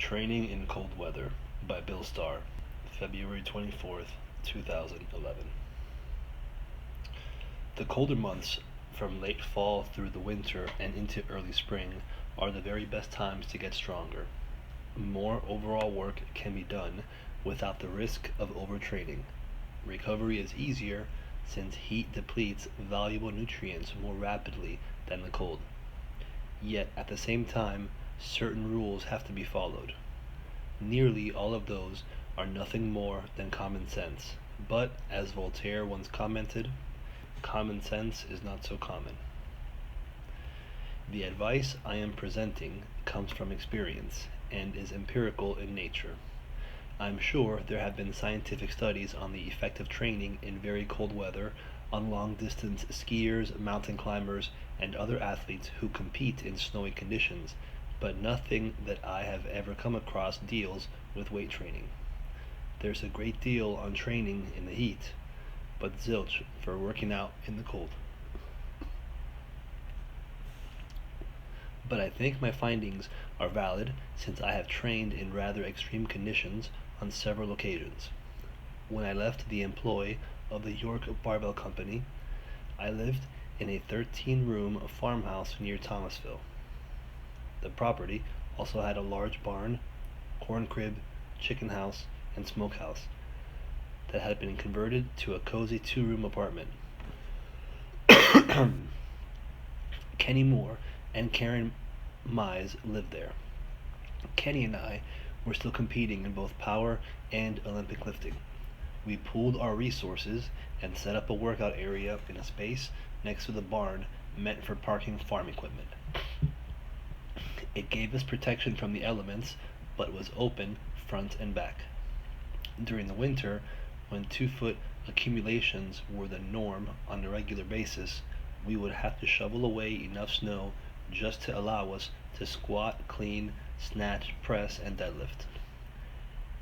Training in Cold Weather by Bill Starr, February 24th, 2011. The colder months, from late fall through the winter and into early spring, are the very best times to get stronger. More overall work can be done without the risk of overtraining. Recovery is easier since heat depletes valuable nutrients more rapidly than the cold. Yet at the same time, certain rules have to be followed. Nearly all of those are nothing more than common sense, but as Voltaire once commented, common sense is not so common. The advice I am presenting comes from experience and is empirical in nature. I'm sure there have been scientific studies on the effect of training in very cold weather on long distance skiers, mountain climbers, and other athletes who compete in snowy conditions, but nothing that I have ever come across deals with weight training. There's a great deal on training in the heat, but zilch for working out in the cold. But I think my findings are valid since I have trained in rather extreme conditions on several occasions. When I left the employ of the York Barbell Company, I lived in a 13-room farmhouse near Thomasville. The property also had a large barn, corn crib, chicken house, and smokehouse that had been converted to a cozy 2-room apartment. Kenny Moore and Karen Mize lived there. Kenny and I were still competing in both power and Olympic lifting. We pooled our resources and set up a workout area in a space next to the barn meant for parking farm equipment. It gave us protection from the elements, but was open front and back. During the winter, when 2-foot accumulations were the norm on a regular basis, we would have to shovel away enough snow just to allow us to squat, clean, snatch, press, and deadlift.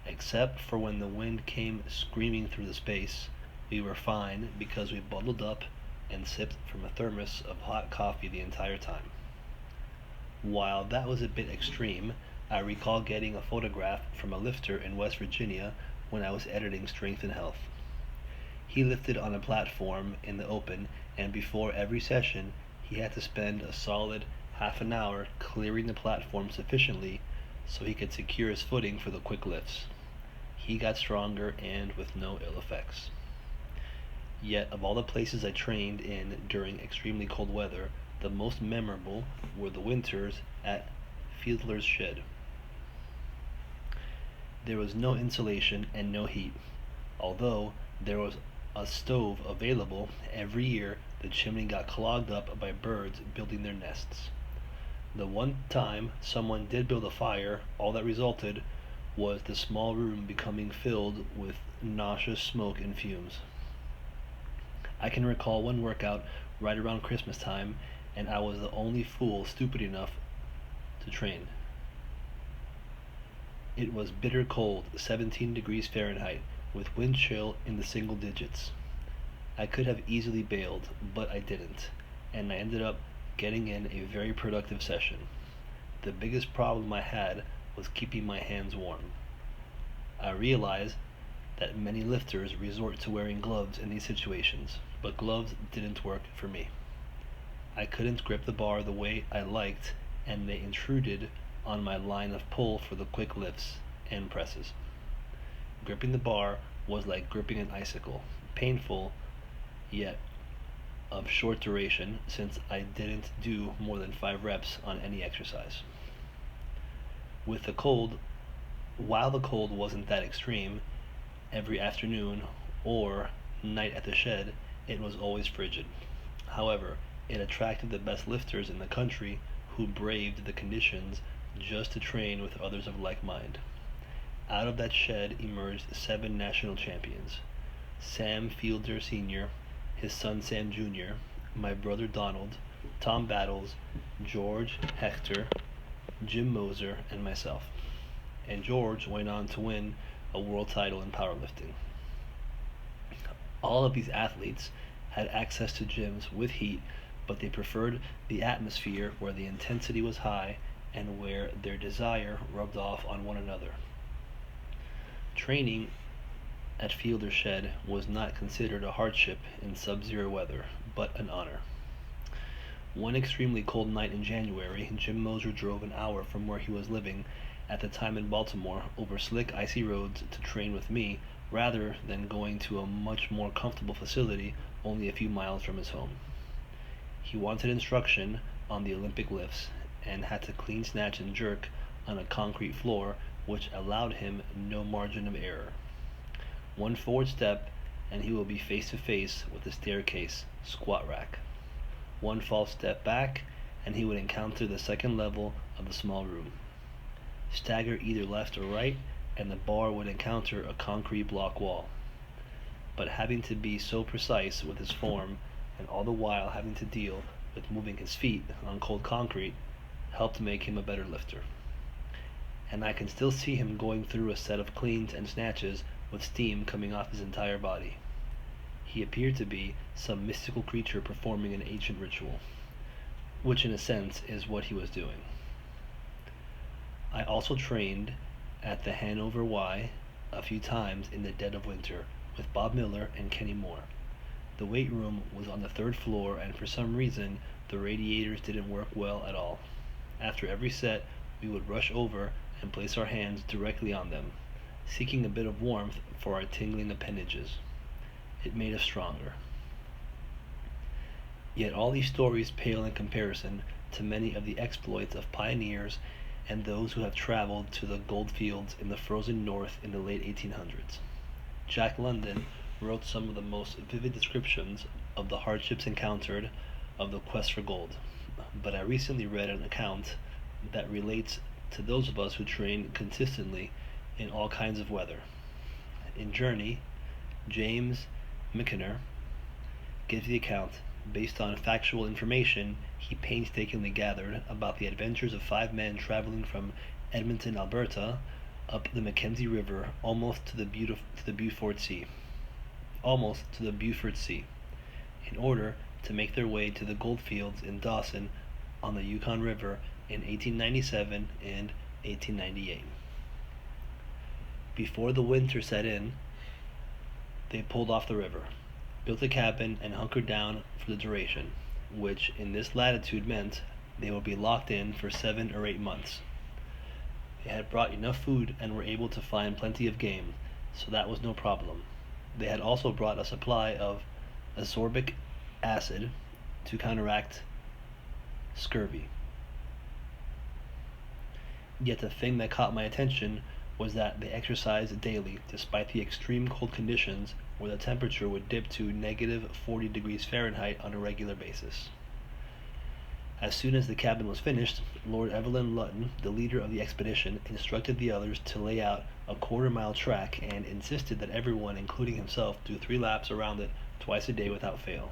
Except for when the wind came screaming through the space, we were fine because we bundled up and sipped from a thermos of hot coffee the entire time. While that was a bit extreme, I recall getting a photograph from a lifter in West Virginia when I was editing Strength and Health. He lifted on a platform in the open, and before every session, he had to spend a solid half an hour clearing the platform sufficiently so he could secure his footing for the quick lifts. He got stronger and with no ill effects. Yet of all the places I trained in during extremely cold weather, the most memorable were the winters at Fiedler's Shed. There was no insulation and no heat. Although there was a stove available, every year the chimney got clogged up by birds building their nests. The one time someone did build a fire, all that resulted was the small room becoming filled with nauseous smoke and fumes. I can recall one workout right around Christmas time, and I was the only fool stupid enough to train. It was bitter cold, 17 degrees Fahrenheit, with wind chill in the single digits. I could have easily bailed, but I didn't, and I ended up getting in a very productive session. The biggest problem I had was keeping my hands warm. I realized that many lifters resort to wearing gloves in these situations, but gloves didn't work for me. I couldn't grip the bar the way I liked, and they intruded on my line of pull for the quick lifts and presses. Gripping the bar was like gripping an icicle, painful, yet of short duration since I didn't do more than 5 reps on any exercise. With the cold, while the cold wasn't that extreme, every afternoon or night at the shed, it was always frigid. However, it attracted the best lifters in the country who braved the conditions just to train with others of like mind. Out of that shed emerged 7 national champions: Sam Fielder Sr., his son Sam Jr., my brother Donald, Tom Battles, George Hector, Jim Moser, and myself. And George went on to win a world title in powerlifting. All of these athletes had access to gyms with heat, but they preferred the atmosphere where the intensity was high and where their desire rubbed off on one another. Training at Fielder's Shed was not considered a hardship in sub-zero weather, but an honor. One extremely cold night in January, Jim Moser drove an hour from where he was living at the time in Baltimore over slick, icy roads to train with me rather than going to a much more comfortable facility only a few miles from his home. He wanted instruction on the Olympic lifts and had to clean, snatch, and jerk on a concrete floor which allowed him no margin of error. One forward step and he will be face to face with the staircase squat rack. One false step back and he would encounter the second level of the small room. Stagger either left or right and the bar would encounter a concrete block wall. But having to be so precise with his form and all the while having to deal with moving his feet on cold concrete helped make him a better lifter. And I can still see him going through a set of cleans and snatches with steam coming off his entire body. He appeared to be some mystical creature performing an ancient ritual, which in a sense is what he was doing. I also trained at the Hanover Y a few times in the dead of winter with Bob Miller and Kenny Moore. The weight room was on the third floor and for some reason the radiators didn't work well at all. After every set, we would rush over and place our hands directly on them, seeking a bit of warmth for our tingling appendages. It made us stronger. Yet all these stories pale in comparison to many of the exploits of pioneers and those who have traveled to the gold fields in the frozen north in the late 1800s. Jack London wrote some of the most vivid descriptions of the hardships encountered of the quest for gold, but I recently read an account that relates to those of us who train consistently in all kinds of weather. In Journey, James McInner gives the account based on factual information he painstakingly gathered about the adventures of 5 men traveling from Edmonton, Alberta, up the Mackenzie River almost to the Beaufort Sea, in order to make their way to the gold fields in Dawson on the Yukon River in 1897 and 1898. Before the winter set in, they pulled off the river, built a cabin, and hunkered down for the duration, which in this latitude meant they would be locked in for 7 or 8 months. They had brought enough food and were able to find plenty of game, so that was no problem. They had also brought a supply of ascorbic acid to counteract scurvy. Yet the thing that caught my attention was that they exercised daily despite the extreme cold conditions where the temperature would dip to negative 40 degrees Fahrenheit on a regular basis. As soon as the cabin was finished, Lord Evelyn Luton, the leader of the expedition, instructed the others to lay out a quarter-mile track and insisted that everyone, including himself, do 3 laps around it twice a day without fail,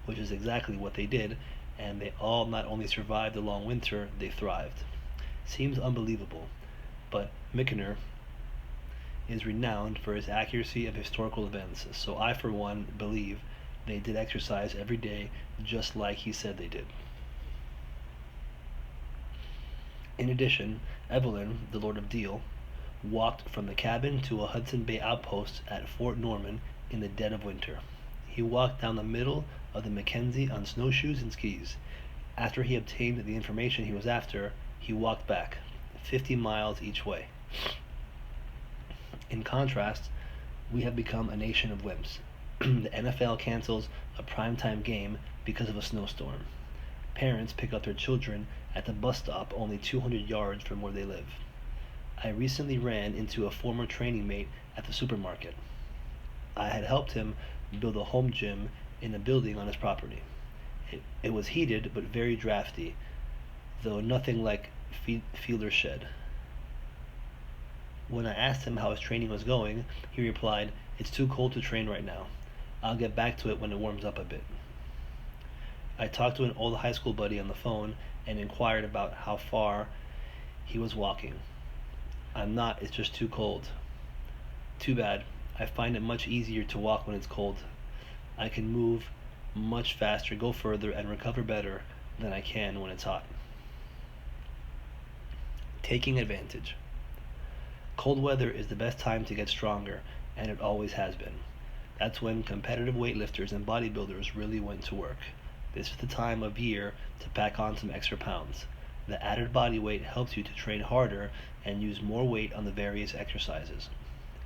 which is exactly what they did, and they all not only survived the long winter, they thrived. Seems unbelievable, but McInner is renowned for his accuracy of historical events, so I for one believe they did exercise every day just like he said they did. In addition, Evelyn, the Lord of Deal, walked from the cabin to a Hudson Bay outpost at Fort Norman in the dead of winter. He walked down the middle of the Mackenzie on snowshoes and skis. After he obtained the information he was after, he walked back, 50 miles each way. In contrast, we have become a nation of wimps. The NFL cancels a primetime game because of a snowstorm. Parents pick up their children at the bus stop only 200 yards from where they live. I recently ran into a former training mate at the supermarket. I had helped him build a home gym in a building on his property. It was heated but very drafty, though nothing like Fielder's Shed. When I asked him how his training was going, he replied, "It's too cold to train right now. I'll get back to it when it warms up a bit." I talked to an old high school buddy on the phone and inquired about how far he was walking. "I'm not, it's just too cold." "Too bad. I find it much easier to walk when it's cold. I can move much faster, go further, and recover better than I can when it's hot." Taking advantage. Cold weather is the best time to get stronger, and it always has been. That's when competitive weightlifters and bodybuilders really went to work. This is the time of year to pack on some extra pounds. The added body weight helps you to train harder and use more weight on the various exercises.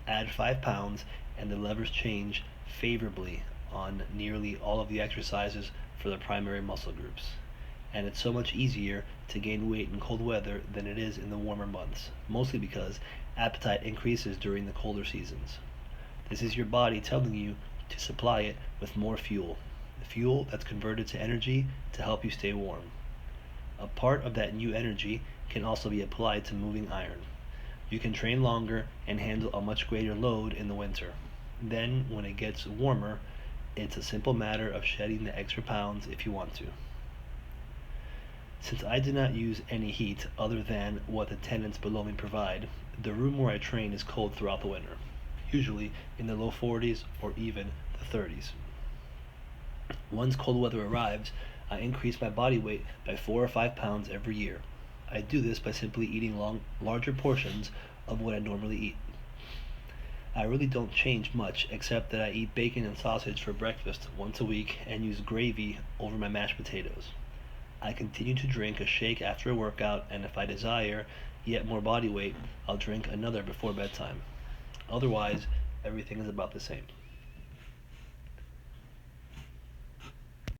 Add 5 pounds and the levers change favorably on nearly all of the exercises for the primary muscle groups. And it's so much easier to gain weight in cold weather than it is in the warmer months, mostly because appetite increases during the colder seasons. This is your body telling you to supply it with more fuel, fuel that's converted to energy to help you stay warm. A part of that new energy can also be applied to moving iron. You can train longer and handle a much greater load in the winter. Then, when it gets warmer, it's a simple matter of shedding the extra pounds if you want to. Since I do not use any heat other than what the tenants below me provide, the room where I train is cold throughout the winter, usually in the low 40s or even the 30s. Once cold weather arrives, I increase my body weight by 4 or 5 pounds every year. I do this by simply eating larger portions of what I normally eat. I really don't change much except that I eat bacon and sausage for breakfast once a week and use gravy over my mashed potatoes. I continue to drink a shake after a workout, and if I desire yet more body weight, I'll drink another before bedtime. Otherwise, everything is about the same.